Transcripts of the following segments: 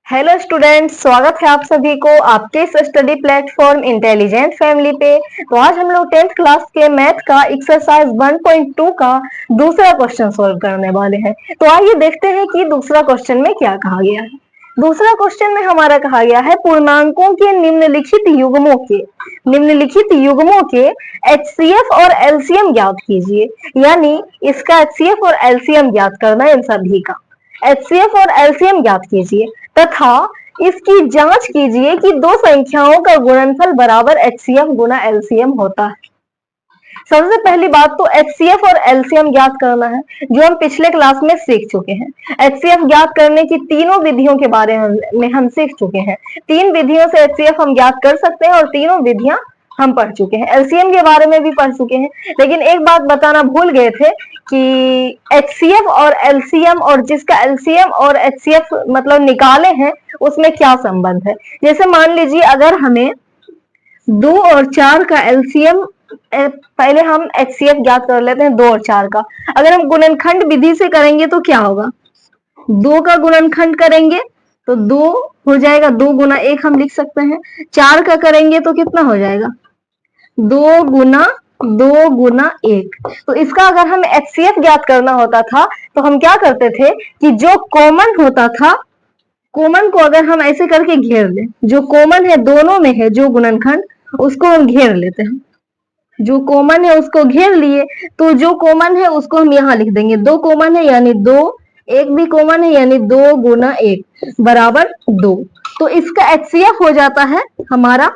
Hello students, स्वागत है आप सभी को आपके इस स्टडी प्लेटफॉर्म इंटेलिजेंट फैमिली पे। तो आज हम लोग 10th क्लास के मैथ का एक्सरसाइज 1.2 का दूसरा क्वेश्चन सॉल्व करने वाले हैं। तो आइए देखते हैं कि दूसरा क्वेश्चन में क्या कहा गया है। दूसरा क्वेश्चन में हमारा कहा गया है पूर्णांकों के निम्नलिखित युग्मों के एचसीएफ और एलसीएम ज्ञात कीजिए। यानी इसका एचसीएफ और एलसीएम ज्ञात करना है। इन सभी का एचसीएफ और एलसीएम ज्ञात कीजिए तथा इसकी जांच कीजिए कि दो संख्याओं का गुणनफल बराबर एचसीएफ गुना एलसीएम होता है। सबसे पहली बात तो एचसीएफ और एलसीएम ज्ञात करना है, जो हम पिछले क्लास में सीख चुके हैं। एचसीएफ ज्ञात करने की तीनों विधियों के बारे में हम सीख चुके हैं। तीन विधियों से एचसीएफ हम ज्ञात कर सकते हैं और तीनों विधियां हम पढ़ चुके हैं। एलसीएम के बारे में भी पढ़ चुके हैं, लेकिन एक बात बताना भूल गए थे कि एचसीएफ और एलसीएम और जिसका एलसीएम और एचसीएफ मतलब निकाले हैं उसमें क्या संबंध है। जैसे मान लीजिए अगर हमें 2 और 4 का एलसीएम, पहले हम एचसीएफ ज्ञात कर लेते हैं 2 और 4 का। अगर हम गुणनखंड विधि से करेंगे तो क्या होगा, 2 का गुणनखंड करेंगे तो 2 हो जाएगा, 2 गुना 1 हम लिख सकते हैं। 4 का करेंगे तो कितना हो जाएगा, 2 गुना 1। तो इसका अगर हमें एचसीएफ ज्ञात करना होता था तो हम क्या करते थे कि जो कॉमन होता था, कॉमन को अगर हम ऐसे करके घेर लें, जो कॉमन है दोनों में है जो गुणनखंड, उसको हम घेर लेते हैं। जो कॉमन है उसको घेर लिए, तो जो कॉमन है उसको हम यहाँ लिख देंगे। 2 कॉमन है यानी 2, 1 भी कॉमन है यानी 2 गुना 1 बराबर 2। तो इसका एचसीएफ हो जाता है हमारा,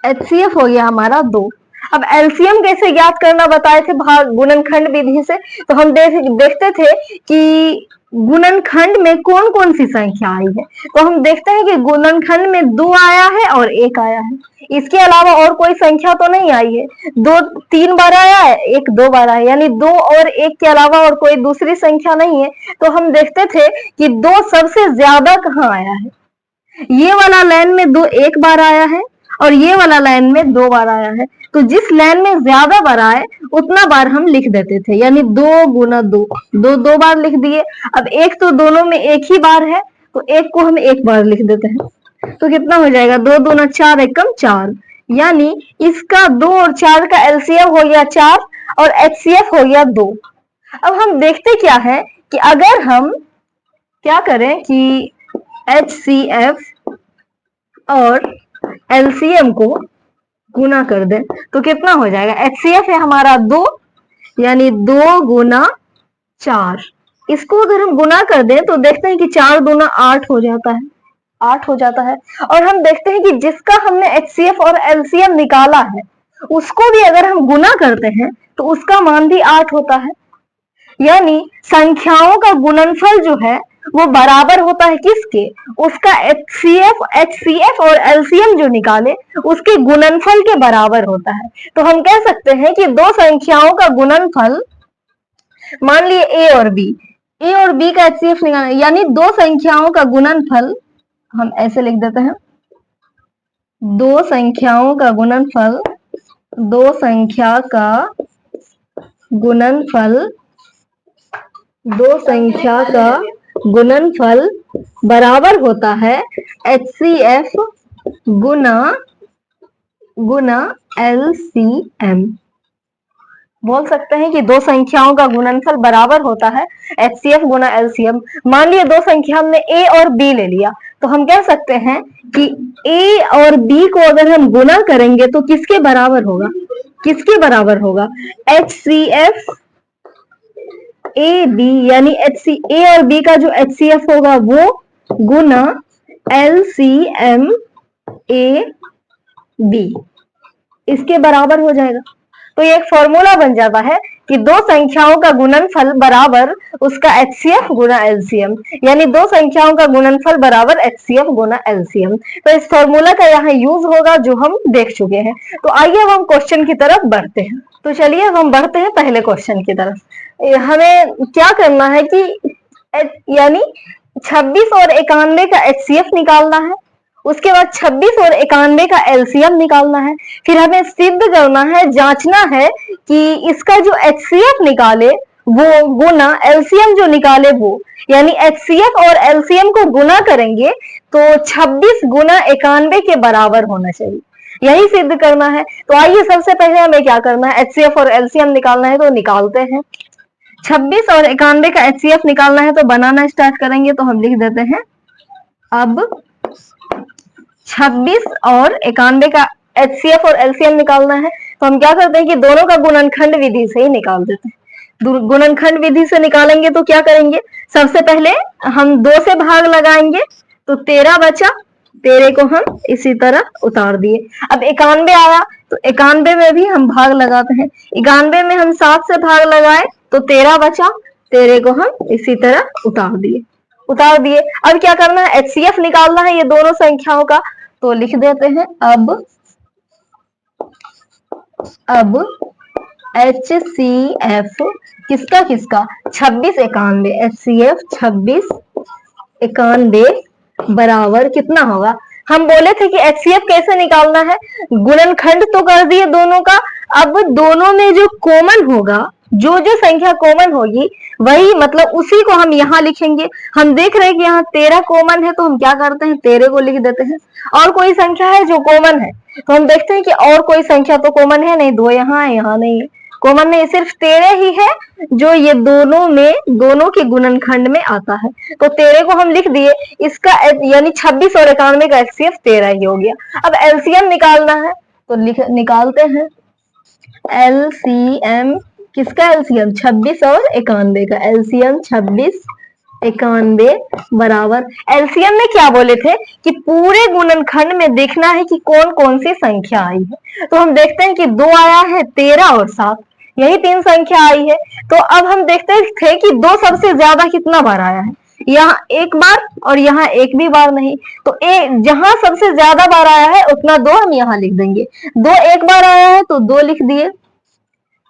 एचसीएफ हो गया हमारा 2। अब एलसीएम कैसे ज्ञात करना बताए थे गुणनखंड विधि से, तो हम देखते थे कि गुणनखंड में कौन कौन सी संख्या आई है। तो हम देखते हैं कि गुणनखंड में 2 आया है और 1 आया है। इसके अलावा और कोई संख्या तो नहीं आई है। 2 3 बार आया है, 1 2 बार आया है, यानी 2 और 1 के अलावा और कोई दूसरी संख्या नहीं है। तो हम देखते थे कि 2 सबसे ज्यादा कहाँ आया है, ये वाला लाइन में 2 1 बार आया है और ये वाला लाइन में 2 बार आया है। तो जिस लाइन में ज्यादा बार आए उतना बार हम लिख देते थे, यानी 2 गुना 2, 2 बार लिख दिए। अब 1 तो दोनों में एक ही बार है, तो 1 को हम 1 बार लिख देते हैं। तो कितना हो जाएगा, 2 दूना 4 एकम 4, यानी इसका 2 और 4 का एलसीएम हो गया 4 और एचसीएफ हो गया 2। अब हम देखते क्या है कि अगर हम क्या करें कि एचसीएफ और एलसीएम को गुना कर दें तो कितना हो जाएगा, एचसीएफ है हमारा 2 यानी 2 गुना 4। इसको अगर हम गुना कर दें तो देखते हैं कि 4 दूना 8 हो जाता है, 8 हो जाता है। और हम देखते हैं कि जिसका हमने एचसीएफ और एलसीएम निकाला है उसको भी अगर हम गुना करते हैं तो उसका मान भी 8 होता है। यानी संख्याओं का गुणनफल जो है वो बराबर होता है किसके, उसका एचसीएफ और एलसीएम जो निकाले उसके गुणनफल के बराबर होता है। तो हम कह सकते हैं कि दो संख्याओं का गुणनफल, मान लिए ए और बी का एचसीएफ निकालना, यानी दो संख्याओं का गुणनफल हम ऐसे लिख देते हैं, दो संख्या का गुणनफल बराबर होता है एचसीएफ गुना एलसीएम। बोल सकते हैं कि दो संख्याओं का गुणनफल बराबर होता है एचसीएफ गुना एलसीएम। मान लिया दो संख्या हमने ए और बी ले लिया, तो हम कह सकते हैं कि ए और बी को अगर हम गुना करेंगे तो किसके बराबर होगा, एचसीएफ ए बी, यानी ए और बी का जो एचसीएफ होगा वो गुना एलसीएम ए बी, इसके बराबर हो जाएगा। तो ये एक फॉर्मूला बन जाता है कि दो संख्याओं का गुणनफल बराबर उसका एचसीएफ गुना एलसीएम, यानी दो संख्याओं का गुणनफल बराबर एचसीएफ गुना एलसीएम। तो इस फॉर्मूला का यहाँ यूज होगा जो हम देख चुके हैं। तो आइए अब हम क्वेश्चन की तरफ बढ़ते हैं। तो चलिए अब हम बढ़ते हैं पहले क्वेश्चन की तरफ। हमें क्या करना है कि यानी 26 और 91 का एचसीएफ निकालना है, उसके बाद 26 और 91 का एलसीएम निकालना है। फिर हमें सिद्ध करना है, जांचना है कि इसका जो एचसीएफ निकाले वो गुना एलसीएम जो निकाले वो, यानी एचसीएफ और एलसीएम को गुना करेंगे तो 26 गुना 91 के बराबर होना चाहिए, यही सिद्ध करना है। तो आइए सबसे पहले हमें क्या करना है, एचसीएफ और एलसीएम निकालना है, तो निकालते हैं। 26 और 91 का एचसीएफ निकालना है तो बनाना स्टार्ट करेंगे, तो हम लिख देते हैं अब 26 और 91 का एचसीएफ और एलसीएम निकालना है, तो हम क्या करते हैं कि दोनों का गुणनखंड विधि से ही निकाल देते हैं। गुणनखंड विधि से निकालेंगे तो क्या करेंगे, सबसे पहले हम 2 से भाग लगाएंगे तो 13 बचा, 13 को हम इसी तरह उतार दिए। अब 91 आया तो 91 में भी हम भाग लगाते हैं, 91 में हम 7 से भाग लगाए तो 13 बचा, 13 को हम इसी तरह उतार दिए। अब क्या करना है, एचसीएफ निकालना है ये दोनों संख्याओं का, तो लिख देते हैं अब HCF किसका 26 91, HCF 26 91 बराबर कितना होगा। हम बोले थे कि HCF कैसे निकालना है, गुणनखंड तो कर दिए दोनों का, अब दोनों में जो कॉमन होगा, जो संख्या कॉमन होगी वही, मतलब उसी को हम यहाँ लिखेंगे। हम देख रहे हैं कि यहाँ 13 कॉमन है, तो हम क्या करते हैं 13 को लिख देते हैं। और कोई संख्या है जो कॉमन है, तो हम देखते हैं कि और कोई संख्या तो कॉमन है नहीं, 2 यहाँ है, यहाँ नहीं है, कॉमन नहीं, सिर्फ 13 ही है जो ये दोनों के गुणनखंड में आता है, तो 13 को हम लिख दिए। इसका यानी 26 और 91 का एचसीएफ 13 ही हो गया। अब एलसीएम निकालना है तो निकालते हैं एलसीएम किसका, एलसीएम 26 और 91 का, एलसीएम 26 91 बराबर, एलसीएम में क्या बोले थे कि पूरे गुणनखंड में देखना है कि कौन कौन सी संख्या आई है, तो हम देखते हैं कि 2 आया है, 13 और 7, यही 3 संख्या आई है। तो अब हम देखते थे कि 2 सबसे ज्यादा कितना बार आया है, यहाँ 1 बार और यहाँ 1 भी बार नहीं, तो जहां सबसे ज्यादा बार आया है उतना 2 हम यहाँ लिख देंगे। 2 1 बार आया है तो 2 लिख दिए।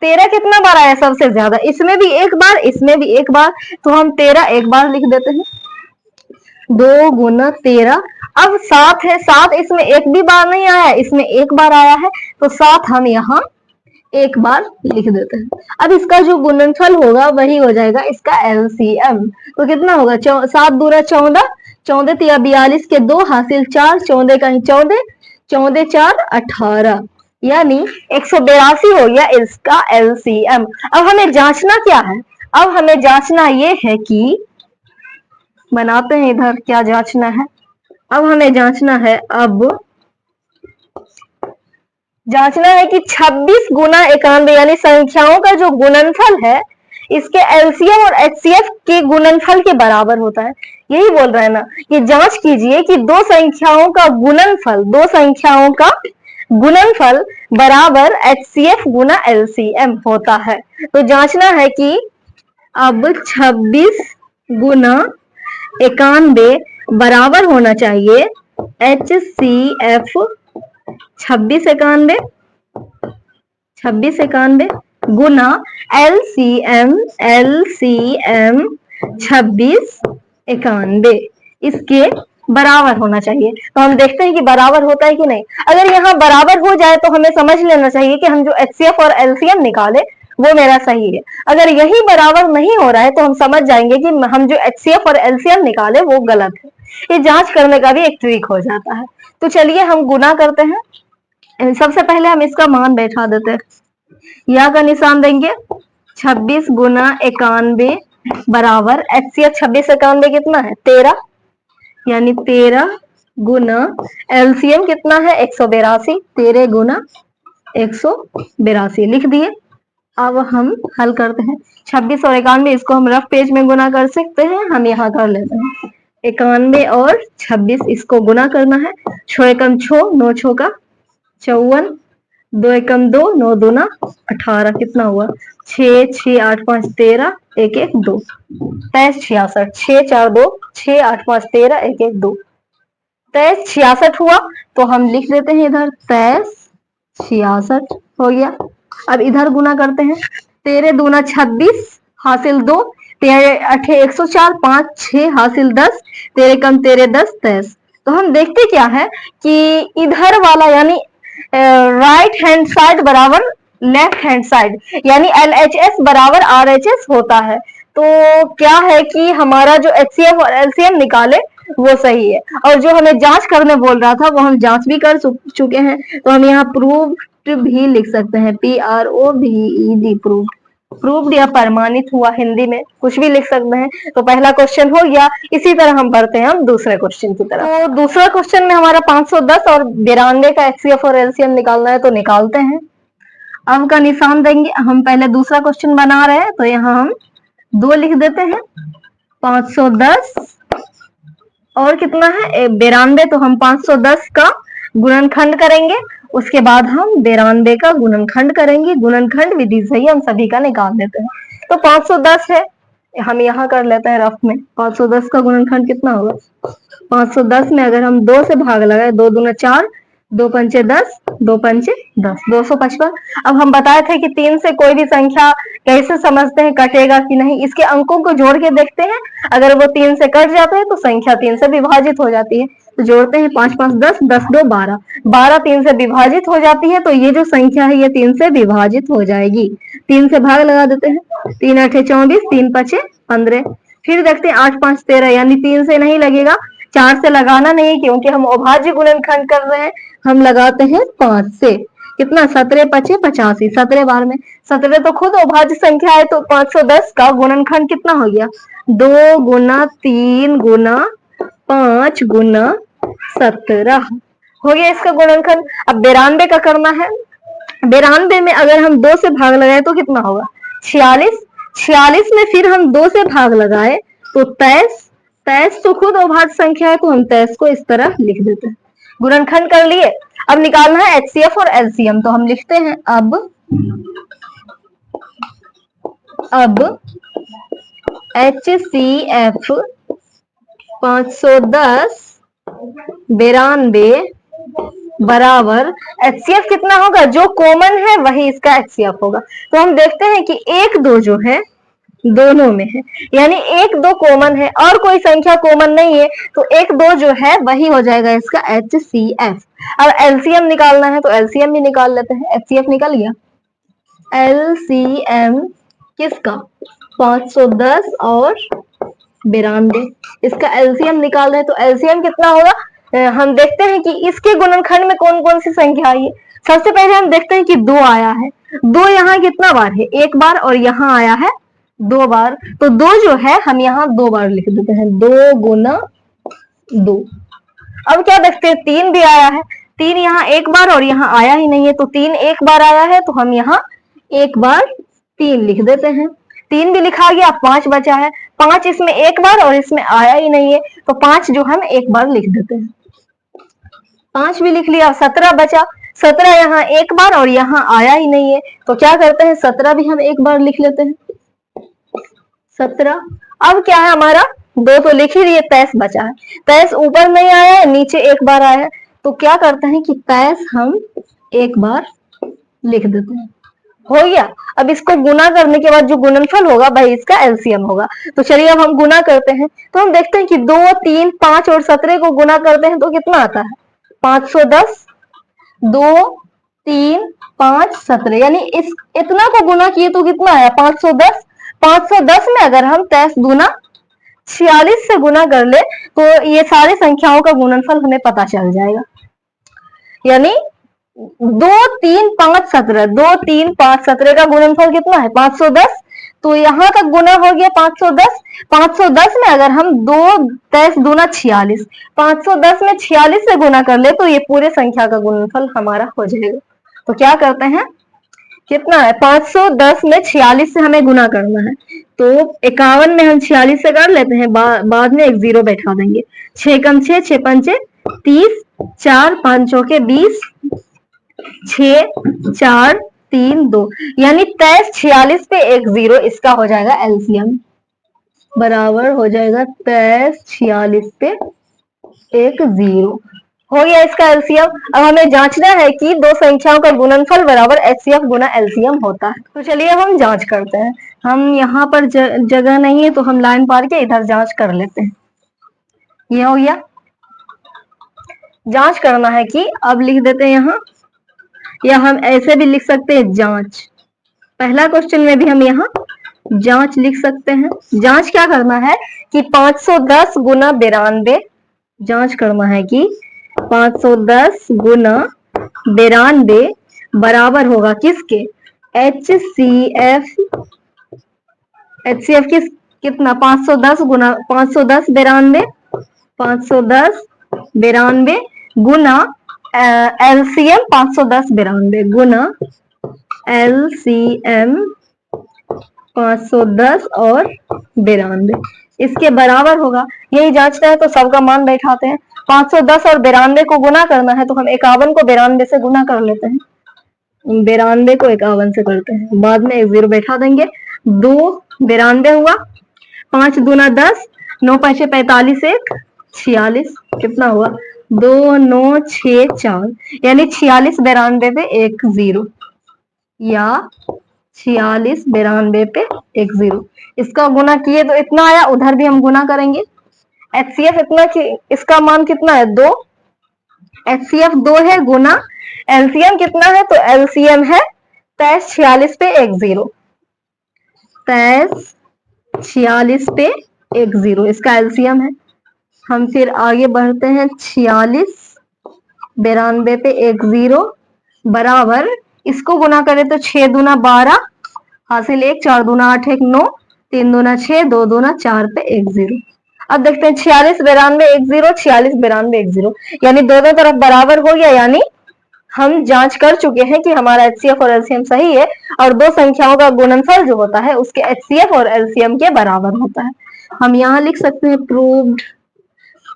13 कितना बार आया सबसे ज्यादा, इसमें भी 1 बार, इसमें भी 1 बार, तो हम 13 1 बार लिख देते हैं, 2 गुना 13। अब 7 है, 7 इसमें 1 भी बार नहीं आया, इसमें 1 बार आया है, तो 7 हम यहाँ 1 बार लिख देते हैं। अब इसका जो गुणनफल होगा वही हो जाएगा इसका एलसीएम, तो कितना होगा 7 दूना 14, 14 तिया 42 के 2 हासिल 4, 14 का 14, 14 4 18, यानी 182 हो गया इसका एलसीएम। अब हमें जांचना क्या है, अब हमें जांचना ये है कि, बनाते हैं इधर क्या जांचना है, अब हमें जांचना है, अब जांचना है कि 26 गुना 91 यानी संख्याओं का जो गुणनफल है इसके एलसीएम और एचसीएफ के गुणनफल के बराबर होता है। यही बोल रहा है ना, ये जांच कीजिए कि 2 संख्याओं का गुणनफल बराबर एचसीएफ गुना एलसीएम होता है। तो जांचना है कि अब 26 गुना 91 बराबर होना चाहिए HCF 26 91 गुना LCM 26 91 इसके बराबर होना चाहिए। तो हम देखते हैं कि बराबर होता है कि नहीं। अगर यहाँ बराबर हो जाए तो हमें समझ लेना चाहिए कि हम जो HCF और LCM निकाले वो मेरा सही है। अगर यही बराबर नहीं हो रहा है तो हम समझ जाएंगे कि हम जो HCF और LCM निकाले वो गलत है। ये जांच करने का भी एक ट्रिक हो जाता है। तो चलिए हम गुना करते हैं। सबसे पहले हम इसका मान बैठा देते हैं, यहाँ का निशान देंगे 26 गुना 91 बराबर HCF 26 91 कितना है 13, यानी 13 गुना LCM कितना है 182, 13 गुना 182 लिख दिए। अब हम हल करते हैं 26 और 91, इसको हम रफ पेज में गुना कर सकते हैं, हम यहाँ कर लेते हैं 91 और 26 इसको गुना करना है। 6 एकम 6, 9 6 का 54, 2 एकम 2, 9 दूना 18 कितना हुआ 6 6 8 5 13 1 1 2 23 66, 6 4 2 6 8 5 13 1 1 2 23 66 हुआ। तो हम लिख देते हैं इधर 23 66 हो गया। अब इधर गुना करते हैं, 13 दूना 26 हासिल 2, 13 8 104, 5 6 हासिल 10, 13 कम 13 10 23। तो हम देखते क्या है कि इधर वाला यानी राइट हैंड साइड बराबर लेफ्ट हैंड साइड, यानी LHS बराबर RHS होता है। तो क्या है कि हमारा जो HCF और LCM निकाले वो सही है, और जो हमें जांच करने बोल रहा था वो हम जांच भी कर चुके हैं। तो हम यहाँ प्रूव्ड भी लिख सकते हैं, PROVED, प्रूव्ड, प्रूव्ड या प्रमाणित हुआ, हिंदी में कुछ भी लिख सकते हैं। तो पहला क्वेश्चन हो गया। इसी तरह हम बढ़ते हैं हम दूसरे क्वेश्चन की तरफ। तो दूसरा क्वेश्चन में हमारा 510 और 92 का HCF और LCM निकालना है, तो निकालते हैं। अब का निशान देंगे, हम पहले दूसरा क्वेश्चन बना रहे हैं तो यहाँ हम 2 लिख देते हैं। 510 और कितना है 92, तो हम 510 का गुणनखंड करेंगे, उसके बाद हम 92 का गुणनखंड करेंगे। गुणनखंड विधि से ही हम सभी का निकाल देते हैं। तो 510 है, हम यहाँ कर लेते हैं रफ में। 510 का गुणनखंड कितना होगा? 510 में अगर हम 2 से भाग लगाए, 2 दूना 4, 2 पंचे 10, 2 पंचे 10, 255। अब हम बताए थे कि 3 से कोई भी संख्या कैसे समझते हैं कटेगा कि नहीं, इसके अंकों को जोड़ के देखते हैं। अगर वो 3 से कट जाते हैं तो संख्या 3 से विभाजित हो जाती है। तो जोड़ते हैं, 5 5 10, 10 2 12, 12 3 से विभाजित हो जाती है। तो ये जो संख्या है ये 3 से विभाजित हो जाएगी। 3 से भाग लगा देते हैं, 3 8 24, 3 5 15। फिर देखते हैं 8 5 13, यानी 3 से नहीं लगेगा, 4 से लगाना नहीं क्योंकि हम अभाज्य गुणनखंड कर रहे हैं। हम लगाते हैं 5 से, कितना 17 5 85, 17 बार में 17 तो खुद अभाज्य संख्या है। तो 510 का गुणनखंड कितना हो गया? 2 गुना 3 गुना 5 गुना 17 हो गया इसका गुणनखंड। अब 92 का करना है। 92 में अगर हम 2 से भाग लगाए तो कितना होगा? 46। 46 में फिर हम 2 से भाग लगाए तो 23। 23 तो खुद अभाज्य संख्या है, तो हम 23 को इस तरह लिख देते हैं। गुणनखंड कर लिए। अब निकालना है HCF और LCM, तो हम लिखते हैं अब HCF 510 92 बराबर HCF कितना होगा? जो कॉमन है वही इसका HCF होगा। तो हम देखते हैं कि 1 2 जो है दोनों में है, यानी 1 2 कॉमन है और कोई संख्या कॉमन नहीं है। तो 1 2 जो है वही हो जाएगा इसका HCF। अब LCM निकालना है तो LCM भी निकाल लेते हैं। HCF निकल गया। LCM किसका? 510 और 92, इसका LCM निकाल रहे हैं। तो LCM कितना होगा? हम देखते हैं कि इसके गुणनखंड में कौन कौन सी संख्या आई है। सबसे पहले हम देखते हैं कि 2 आया है। 2 यहाँ कितना बार है? 1 बार, और यहाँ आया है 2 बार। तो 2 जो है हम यहाँ 2 बार लिख देते हैं, 2 गुना 2। अब क्या देखते हैं? 3 भी आया है। 3 यहाँ 1 बार और यहाँ आया ही नहीं है, तो 3 1 बार आया है, तो हम यहाँ 1 बार 3 लिख देते हैं। 3 भी लिखा गया, 5 बचा है। 5 इसमें 1 बार और इसमें आया ही नहीं है, तो 5 जो हम 1 बार लिख देते हैं। 5 भी लिख लिया, 17 बचा। 17 यहाँ 1 बार और यहाँ आया ही नहीं है, तो क्या करते हैं? 17 भी हम 1 बार लिख लेते हैं। 17। अब क्या है हमारा? 2 तो लिख ही दिए, 23 बचा है। 23 ऊपर नहीं आया है, नीचे 1 बार आया है, तो क्या करते हैं कि 23 हम 1 बार लिख देते हैं। हो गया। अब इसको गुना करने के बाद जो गुणनफल होगा वही इसका LCM होगा। तो चलिए अब हम गुना करते हैं। तो हम देखते हैं कि 2 3 5 और 17 को गुना करते हैं तो कितना आता है? 510, 2 3 5 17, यानी इस इतना को गुना किए तो कितना आया? 510। 510 में अगर हम 23 दूना 46 से गुना कर ले तो ये सारी संख्याओं का गुणनफल हमें पता चल जाएगा। यानी 2 3 5 17, 2 3 5 17 का गुणनफल कितना है? 510। तो यहाँ का गुना हो गया 510। 510 में अगर हम 2 23 दूना 46, 510 में 46 से गुना कर ले तो ये पूरे संख्या का गुणनफल हमारा हो जाएगा। तो क्या करते हैं? कितना है? 510 में 46 से हमें गुना करना है, तो 51 में हम 46 से कर लेते हैं, बाद में एक 0 बैठा देंगे। 6 कम 6, 6 पंचे 30, 4 5 चौके 20, 6 4 3 2, यानी 23 46 पे एक 0, इसका हो जाएगा LCM। बराबर हो जाएगा 23 46 पे एक 0। हो गया इसका LCM। अब हमें जांचना है कि दो संख्याओं का गुणनफल बराबर HCF गुना LCM होता है। तो चलिए अब हम जांच करते हैं। हम यहाँ पर जगह नहीं है तो हम लाइन पार के इधर जांच कर लेते हैं। ये हो गया। जांच करना है कि अब लिख देते हैं यहाँ या हम ऐसे भी लिख सकते हैं जांच। पहला क्वेश्चन में भी हम यहाँ जांच लिख सकते हैं। जांच क्या करना है कि 510 गुना 92, जांच करना है कि 510 गुना 92 बराबर होगा किसके, HCF। HCF कितना 510 गुना 510 92, 510 92 गुना LCM 510 92 गुना LCM 510 और 92 इसके बराबर होगा। यही जांचना है तो सबका मान बैठाते हैं। 510 और 92 को गुना करना है तो हम 51 को 92 से गुना कर लेते हैं, 92 को 51 से करते हैं, बाद में एक जीरो बैठा देंगे। 2 92 हुआ, 5 दूना 10, 9 5 45, 1 46, कितना हुआ 2 9 6 4, यानी 46 92 पे 1 0, या 46 92 पे 1 0। इसका गुना किए तो इतना आया, उधर भी हम गुना करेंगे। HCF इतना, इसका मान कितना है 2, HCF 2 है गुना LCM कितना है, तो LCM है 23 46 पे 1 0, 23 46 पे 1 0 इसका LCM है। हम फिर आगे बढ़ते हैं, 46 92 पे 1 0 बराबर, इसको गुना करें तो 6 दूना 12 हासिल 1, 4 दूना 8 1 9, 3 दूना 6, 2 दूना 4 पे 1 0। अब देखते हैं 46 92 1 0, 46 92 1 0, यानी दोनों तरफ बराबर हो गया, यानी हम जांच कर चुके हैं कि हमारा HCF और LCM सही है, और दो संख्याओं का गुणनफल जो होता है उसके HCF और LCM के बराबर होता है। हम यहाँ लिख सकते हैं प्रूव्ड,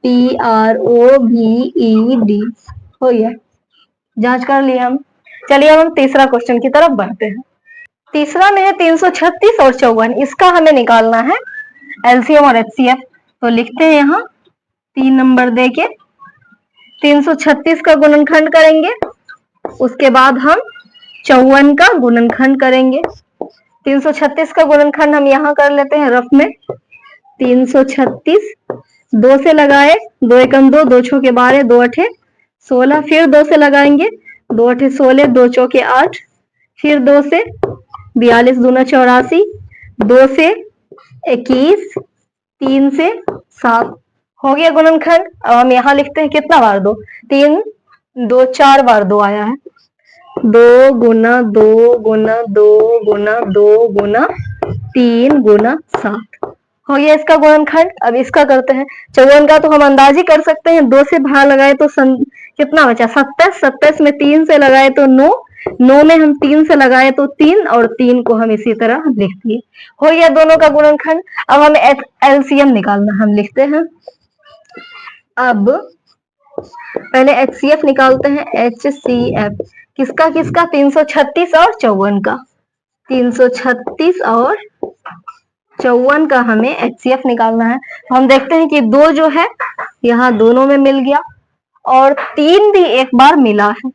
PROVED, हो गया, जांच कर लिया हम। चलिए हम तीसरा क्वेश्चन की तरफ बढ़ते हैं। तीसरा में है 336 और 54, इसका हमें निकालना है LCM और HCF। तो लिखते हैं यहाँ 3 नंबर देके 336 का गुणनखंड करेंगे, उसके बाद हम 54 का गुणनखंड करेंगे। 336 का गुणनखंड हम यहाँ कर लेते हैं रफ में। 336 2 से लगाए, 2 एकम 2, 2 छो के 12, 2 अठे 16, फिर 2 से लगाएंगे, 2 अठे 16, 2 चौके 8, फिर 2 से 42 दूना 84, 2 से 21, 3 से 7, हो गया गुणनखंड। अब हम यहाँ लिखते हैं कितना बार 2, 3 2 4 बार 2 आया है, 2 गुना 2 गुना 2 गुना 2 गुना 3 गुना 7, हो गया इसका गुणनखंड। अब इसका करते हैं 54 का, तो हम अंदाजी कर सकते हैं, 2 से भाग लगाए तो कितना बचा 27, 27 में 3 से लगाए तो 9, 9 में हम 3 से लगाए तो 3, और 3 को हम इसी तरह लिख दिए, हो गया दोनों का गुणनखंड। अब हमें LCM निकालना, हम लिखते हैं, अब पहले HCF निकालते हैं, HCF किसका किसका 336 और 54 का, 336 और 54 का हमें HCF निकालना है। तो हम देखते हैं कि 2 जो है यहाँ दोनों में मिल गया, और 3 भी एक बार मिला है,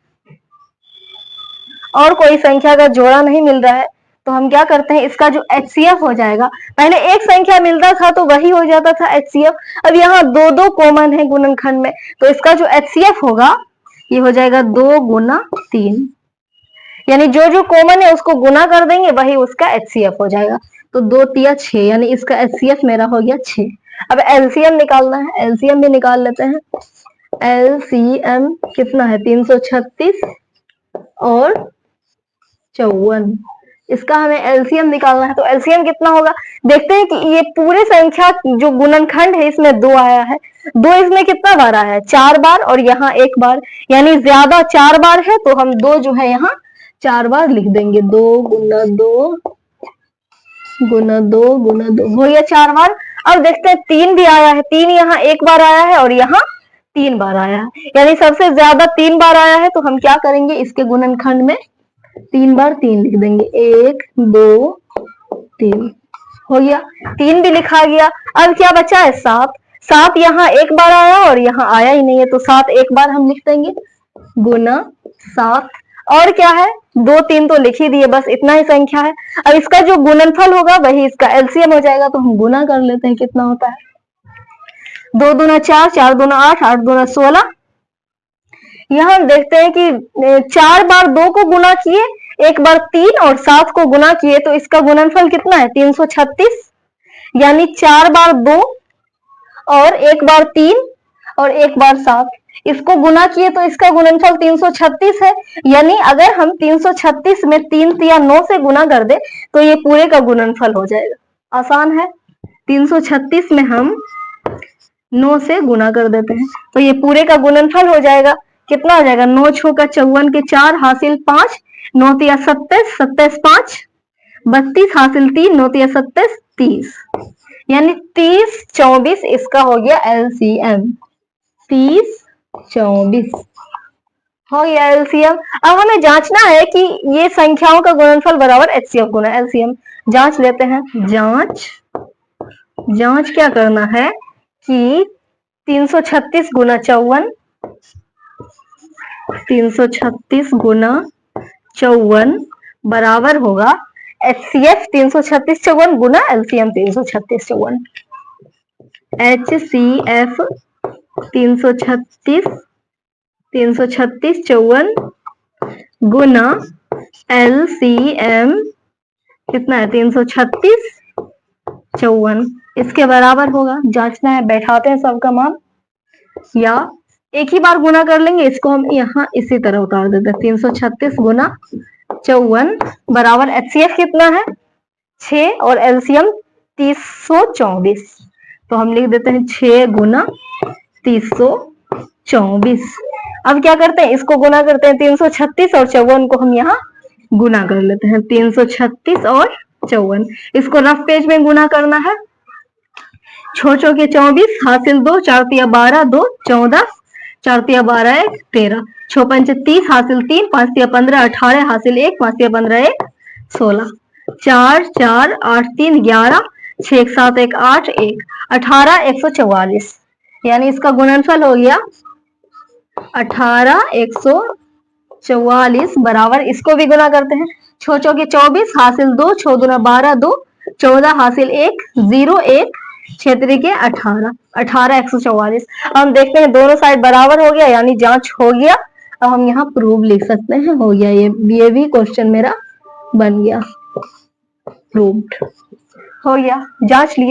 और कोई संख्या का जोड़ा नहीं मिल रहा है। तो हम क्या करते हैं, इसका जो HCF हो जाएगा, पहले एक संख्या मिलता था तो वही हो जाता था HCF, अब यहाँ 2 2 कॉमन है गुणनखंड में, तो इसका जो HCF होगा ये हो जाएगा 2 गुना 3, यानी जो जो कॉमन है उसको गुना कर देंगे, वही उसका HCF हो जाएगा। तो 2 तिया 6, यानी इसका HCF मेरा हो गया 6। अब LCM निकालना है, LCM भी निकाल लेते हैं। LCM कितना है 336 और 54, इसका हमें LCM निकालना है। तो LCM कितना होगा, देखते हैं कि ये पूरे संख्या जो गुणनखंड है इसमें 2 आया है, 2 इसमें कितना बार आया है 4 बार, और यहाँ 1 बार, यानी ज्यादा 4 बार है, तो हम 2 जो है यहाँ 4 बार लिख देंगे, 2 गुना 2 गुना 2 गुना 2, हो गया 4 बार। अब देखते हैं 3 भी आया है, 3 यहाँ 1 बार आया है और यहाँ 3 बार आया है, यानी सबसे ज्यादा 3 बार आया है। तो हम क्या करेंगे, इसके गुणनखंड में 3 बार 3 लिख देंगे, 1 2 3, हो गया 3 भी लिखा गया। अब क्या बचा है 7, 7 यहाँ 1 बार आया और यहाँ आया ही नहीं है, तो 7 1 बार हम लिख देंगे गुना 7, और क्या है 2 3 तो लिख ही दिए, बस इतना ही संख्या है। अब इसका जो गुणनफल होगा वही इसका LCM हो जाएगा, तो हम गुना कर लेते हैं, कितना होता है 2 दूना 4, 4 दूना 8, 8 दूना 16, यहाँ हम देखते हैं कि 4 बार 2 को गुना किए, 1 बार 3 और 7 को गुना किए, तो इसका गुणनफल कितना है 336। यानी 4 बार 2 और 1 बार 3 और 1 बार 7, इसको गुना किए तो इसका गुणनफल 336 है। यानी अगर हम 336 में 3 या 9 से गुना कर दे तो ये पूरे का गुणनफल हो जाएगा। आसान है। 336 में हम 9 से गुना कर देते हैं तो ये पूरे का गुणनफल हो जाएगा। कितना हो जाएगा 9 छो का 54 के 4 हासिल 5, 9 तिया 27, 27 5 32 हासिल 3, 9 तिया 27 30। यानी 30 24 इसका हो गया एलसीएम। 30 24 हो गया एलसीएम। अब हमें जांचना है कि ये संख्याओं का गुणनफल बराबर एचसीएफ गुना एलसीएम। जांच लेते हैं। जांच क्या करना है कि 336 गुना 54, 336 गुना 54 बराबर होगा एचसीएफ 336 54 गुना एलसीएम 336 54। एचसीएफ 336 54 गुना एलसीएम कितना है 336 54, इसके बराबर होगा। जांचना है, बैठाते हैं सबका मान, या एक ही बार गुना कर लेंगे, इसको हम यहाँ इसी तरह उतार देते हैं। 336 गुना 54 बराबर एचसीएफ कितना है 6 और एलसीएम 324, तो हम लिख देते हैं 6 गुना 324। अब क्या करते हैं, इसको गुना करते हैं 336 और 54 को हम यहाँ गुना कर लेते हैं। 336 और 54 इसको रफ पेज में गुना करना है। छो छो के 24 हासिल 2, 4 तिया 12 2 14, 4 तिया 12 1 13, 6 पंच 30 हासिल 3, 5 तिया 15 18 हासिल 1, 5 तिया 15 1 16, 4 4 8 3 11, 6 1 7 1 8 1 18 144। यानी इसका गुणनफल हो गया 18 144 बराबर, इसको भी गुना करते हैं। छो छो के 24 हासिल 2, 6 दूना 12 2 14 हासिल 1 0 1 क्षेत्र के 18 18 144। हम देखते हैं दोनों साइड बराबर हो गया, यानी जांच हो गया। अब हम यहाँ प्रूव लिख सकते हैं, हो गया। ये भी क्वेश्चन मेरा बन गया, प्रूव्ड हो गया। जांच लिया।